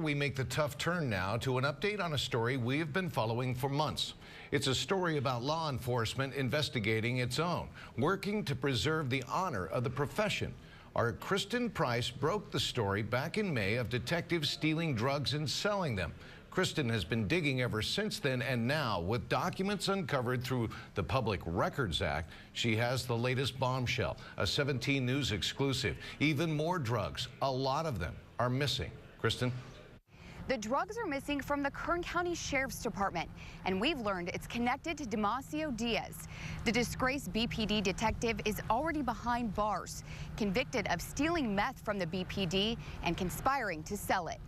We make the tough turn now to an update on a story we have been following for months. It's a story about law enforcement investigating its own, working to preserve the honor of the profession. Our Kristen Price broke the story back in May of detectives stealing drugs and selling them. Kristen has been digging ever since then, and now, with documents uncovered through the Public Records Act, she has the latest bombshell, a 17 News exclusive. Even more drugs, a lot of them, are missing. Kristen? The drugs are missing from the Kern County Sheriff's Department, and we've learned it's connected to Demasio Diaz. The disgraced BPD detective is already behind bars, convicted of stealing meth from the BPD and conspiring to sell it.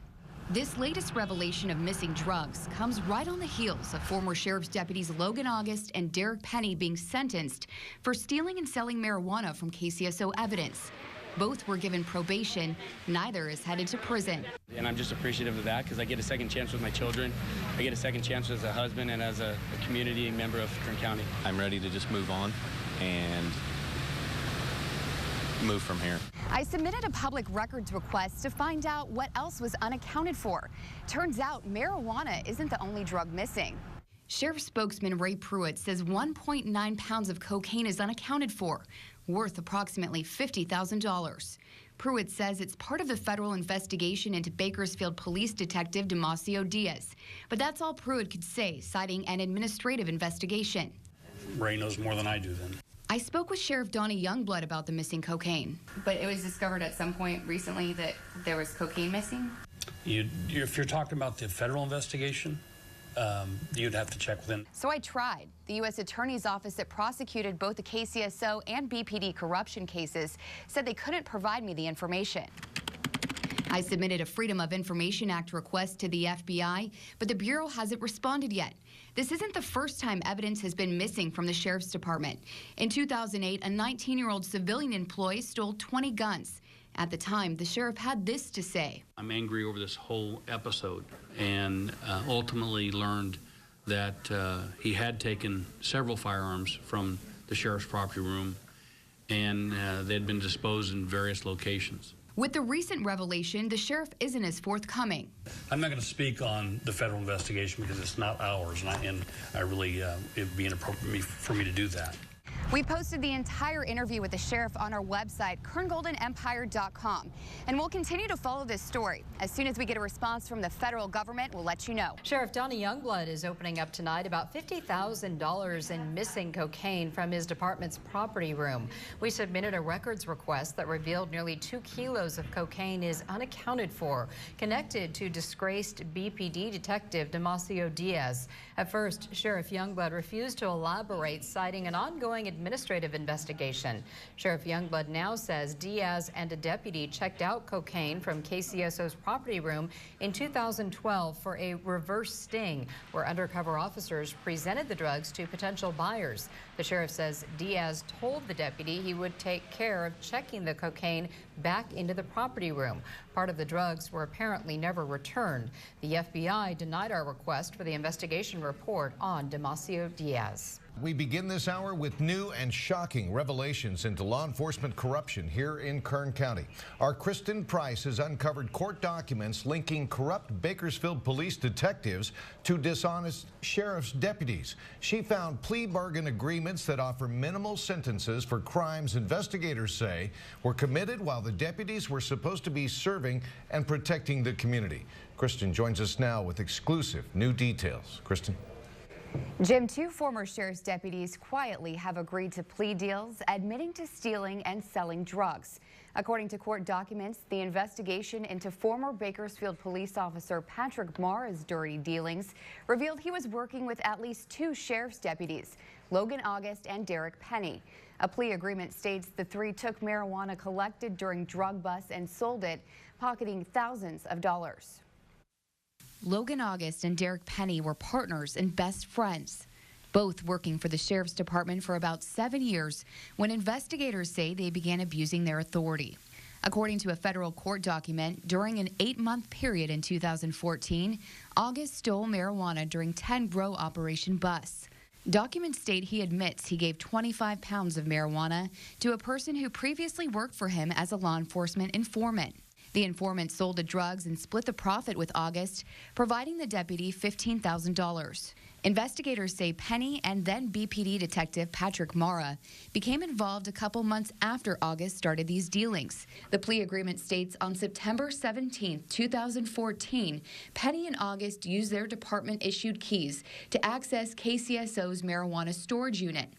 This latest revelation of missing drugs comes right on the heels of former sheriff's deputies Logan August and Derek Penny being sentenced for stealing and selling marijuana from KCSO evidence. Both were given probation. Neither is headed to prison. And I'm just appreciative of that because I get a second chance with my children. I get a second chance as a husband and as a community member of Kern County. I'm ready to just move on and move from here. I submitted a public records request to find out what else was unaccounted for. Turns out marijuana isn't the only drug missing. Sheriff spokesman Ray Pruitt says 1.9 pounds of cocaine is unaccounted for, worth approximately $50,000. Pruitt says it's part of the federal investigation into Bakersfield Police Detective Demasio Diaz. But that's all Pruitt could say, citing an administrative investigation. Ray knows more than I do then. I spoke with Sheriff Donnie Youngblood about the missing cocaine. But it was discovered at some point recently that there was cocaine missing? If you're talking about the federal investigation, you'd have to check with them. So I tried. The U.S. Attorney's Office that prosecuted both the KCSO and BPD corruption cases said they couldn't provide me the information. I submitted a Freedom of Information Act request to the FBI, but the Bureau hasn't responded yet. This isn't the first time evidence has been missing from the Sheriff's Department. In 2008, a 19-year-old civilian employee stole 20 guns. At the time, the sheriff had this to say. I'm angry over this whole episode and ultimately learned that he had taken several firearms from the sheriff's property room and they'd been disposed in various locations. With the recent revelation, the sheriff isn't as forthcoming. I'm not going to speak on the federal investigation because it's not ours, and I really, it'd be inappropriate for me to do that. We posted the entire interview with the sheriff on our website, kerngoldenempire.com, and we'll continue to follow this story. As soon as we get a response from the federal government, we'll let you know. Sheriff Donnie Youngblood is opening up tonight about $50,000 in missing cocaine from his department's property room. We submitted a records request that revealed nearly 2 kilos of cocaine is unaccounted for, connected to disgraced BPD detective Demasio Diaz. At first, Sheriff Youngblood refused to elaborate, citing an ongoing administrative investigation. Sheriff Youngblood now says Diaz and a deputy checked out cocaine from KCSO's property room in 2012 for a reverse sting, where undercover officers presented the drugs to potential buyers. The sheriff says Diaz told the deputy he would take care of checking the cocaine back into the property room. Part of the drugs were apparently never returned. The FBI denied our request for the investigation report on Demasio Diaz. We begin this hour with new and shocking revelations into law enforcement corruption here in Kern County. Our Kristen Price has uncovered court documents linking corrupt Bakersfield police detectives to dishonest sheriff's deputies. She found plea bargain agreements that offer minimal sentences for crimes investigators say were committed while the deputies were supposed to be serving and protecting the community. Kristen joins us now with exclusive new details. Kristen. Jim, 2 former sheriff's deputies quietly have agreed to plea deals, admitting to stealing and selling drugs. According to court documents, the investigation into former Bakersfield police officer Patrick Mara's dirty dealings revealed he was working with at least 2 sheriff's deputies, Logan August and Derek Penny. A plea agreement states the 3 took marijuana collected during drug busts and sold it, pocketing thousands of dollars. Logan August and Derek Penny were partners and best friends, both working for the Sheriff's Department for about 7 years when investigators say they began abusing their authority. According to a federal court document, during an 8-month period in 2014, August stole marijuana during 10 grow operation busts. Documents state he admits he gave 25 pounds of marijuana to a person who previously worked for him as a law enforcement informant. The informant sold the drugs and split the profit with August, providing the deputy $15,000. Investigators say Penny and then BPD detective Patrick Mara became involved a couple months after August started these dealings. The plea agreement states on September 17, 2014, Penny and August used their department-issued keys to access KCSO's marijuana storage unit.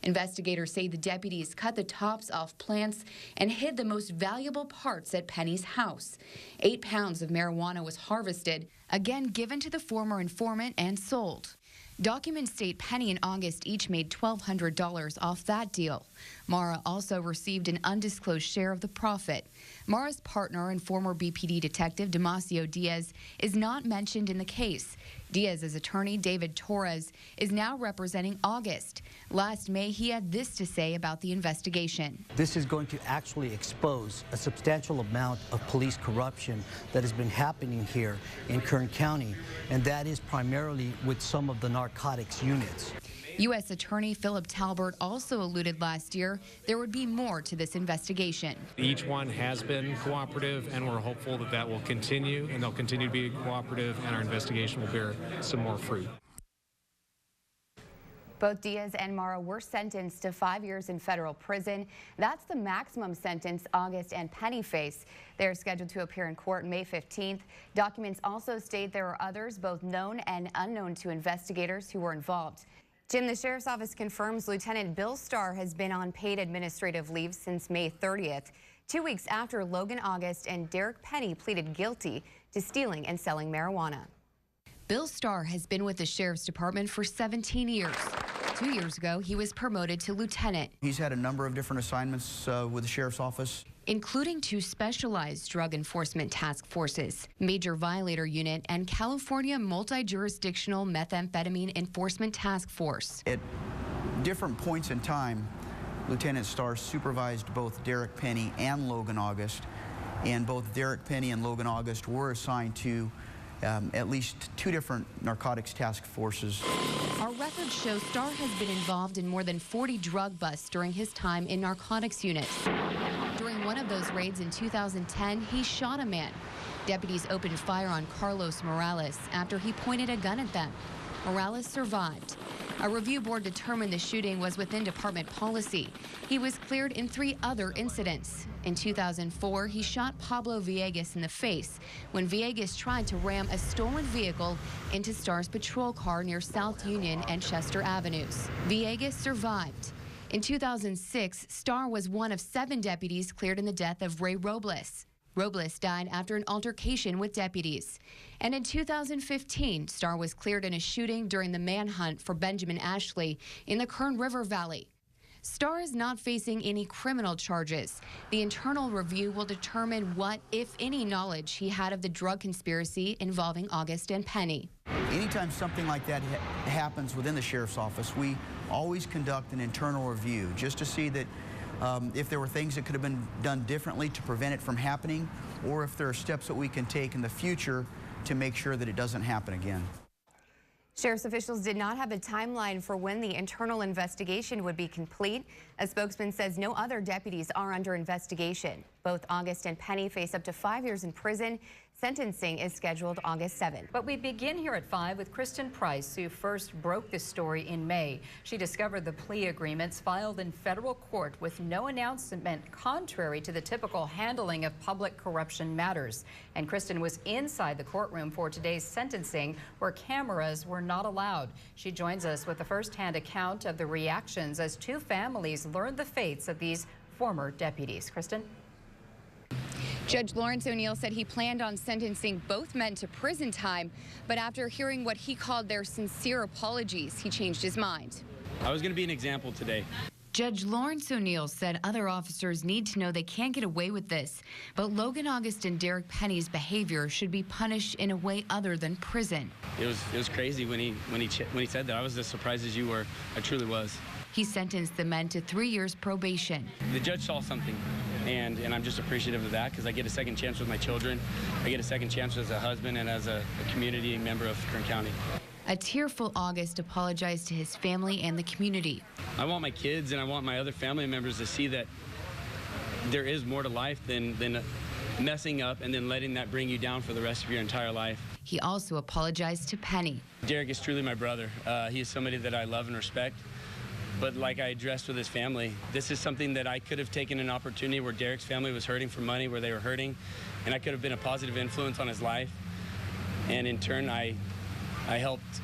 Investigators say the deputies cut the tops off plants and hid the most valuable parts at Penny's house. 8 pounds of marijuana was harvested, again given to the former informant and sold. Documents state Penny and August each made $1,200 off that deal. Mara also received an undisclosed share of the profit. Mara's partner and former BPD detective Demasio Diaz is not mentioned in the case. Diaz's attorney, David Torres, is now representing August. Last May, he had this to say about the investigation. This is going to actually expose a substantial amount of police corruption that has been happening here in Kern County, and that is primarily with some of the narcotics units. U.S. Attorney Philip Talbert also alluded last year there would be more to this investigation. Each one has been cooperative, and we're hopeful that that will continue, and they'll continue to be cooperative, and our investigation will bear some more fruit. Both Diaz and Mara were sentenced to 5 years in federal prison. That's the maximum sentence August and Penny face. They're scheduled to appear in court May 15th. Documents also state there are others, both known and unknown to investigators, who were involved. Jim, the Sheriff's Office confirms Lieutenant Bill Starr has been on paid administrative leave since May 30th, 2 weeks after Logan August and Derek Penny pleaded guilty to stealing and selling marijuana. Bill Starr has been with the Sheriff's Department for 17 years. 2 years ago, he was promoted to lieutenant. He's had a number of different assignments with the Sheriff's Office, including 2 specialized drug enforcement task forces, Major Violator Unit, and California Multi-Jurisdictional Methamphetamine Enforcement Task Force. At different points in time, Lieutenant Starr supervised both Derek Penny and Logan August, and both Derek Penny and Logan August were assigned to at least 2 different narcotics task forces. Our records show Starr has been involved in more than 40 drug busts during his time in narcotics units. During one of those raids in 2010, he shot a man. Deputies opened fire on Carlos Morales after he pointed a gun at them. Morales survived. A review board determined the shooting was within department policy. He was cleared in 3 other incidents. In 2004, he shot Pablo Villegas in the face when Villegas tried to ram a stolen vehicle into Starr's patrol car near South Union and Chester Avenues. Villegas survived. In 2006, Starr was one of 7 deputies cleared in the death of Ray Robles. Robles died after an altercation with deputies. And in 2015, Starr was cleared in a shooting during the manhunt for Benjamin Ashley in the Kern River Valley. Starr is not facing any criminal charges. The internal review will determine what, if any, knowledge he had of the drug conspiracy involving August and Penny. Anytime something like that happens within the Sheriff's Office, we always conduct an internal review just to see that if there were things that could have been done differently to prevent it from happening, or if there are steps that we can take in the future to make sure that it doesn't happen again. Sheriff's officials did not have a timeline for when the internal investigation would be complete. A spokesman says no other deputies are under investigation. Both August and Penny face up to 5 years in prison. Sentencing is scheduled August 7th. But we begin here at 5 with Kristen Price, who first broke this story in May. She discovered the plea agreements filed in federal court with no announcement, contrary to the typical handling of public corruption matters. And Kristen was inside the courtroom for today's sentencing, where cameras were not allowed. She joins us with a first-hand account of the reactions as 2 families learned the fates of these former deputies. Kristen? Judge Lawrence O'Neill said he planned on sentencing both men to prison time, but after hearing what he called their sincere apologies, he changed his mind. I was going to be an example today. Judge Lawrence O'Neill said other officers need to know they can't get away with this, but Logan August and Derek Penny's behavior should be punished in a way other than prison. It was crazy when he said that. I was as surprised as you were. I truly was. He sentenced the men to 3 years probation. The judge saw something, and I'm just appreciative of that, because I get a second chance with my children. I get a second chance as a husband and as a community member of Kern County. A tearful August apologized to his family and the community. I want my kids and I want my other family members to see that there is more to life than messing up and then letting that bring you down for the rest of your entire life. He also apologized to Penny. Derek is truly my brother. He is somebody that I love and respect. But like I addressed with his family, this is something that I could have taken an opportunity where Derek's family was hurting for money, where they were hurting, and I could have been a positive influence on his life. And in turn, I helped,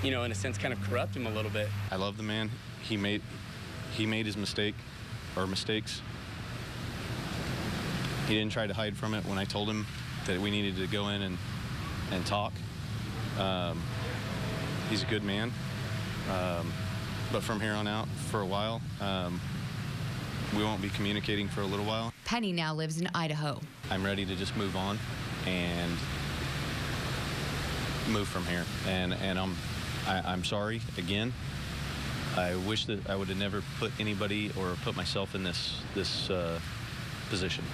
in a sense, kind of corrupt him a little bit. I love the man. He made his mistakes. He didn't try to hide from it when I told him that we needed to go in and talk. He's a good man. But from here on out, for a while, we won't be communicating for a little while. Penny now lives in Idaho. I'm ready to just move on and move from here. And I'm sorry again. I wish that I would have never put anybody or put myself in this position.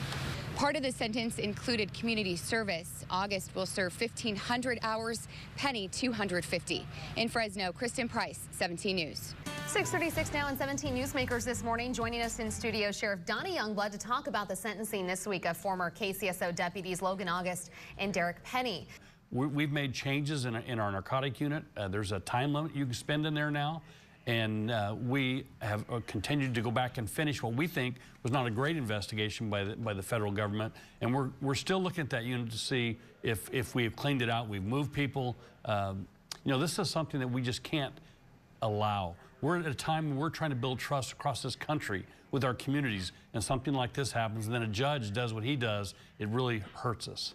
Part of the sentence included community service. August will serve 1,500 hours, Penny 250. In Fresno, Kristen Price, 17 News. 6:36 now, and 17 newsmakers this morning. Joining us in studio, Sheriff Donnie Youngblood, to talk about the sentencing this week of former KCSO deputies Logan August and Derek Penny. We've made changes in our narcotic unit. There's a time limit you can spend in there now. And we have continued to go back and finish what we think was not a great investigation by the federal government. And we're still looking at that unit to see if we have cleaned it out, we've moved people. This is something that we just can't allow. We're at a time when we're trying to build trust across this country with our communities, and something like this happens, and then a judge does what he does, it really hurts us.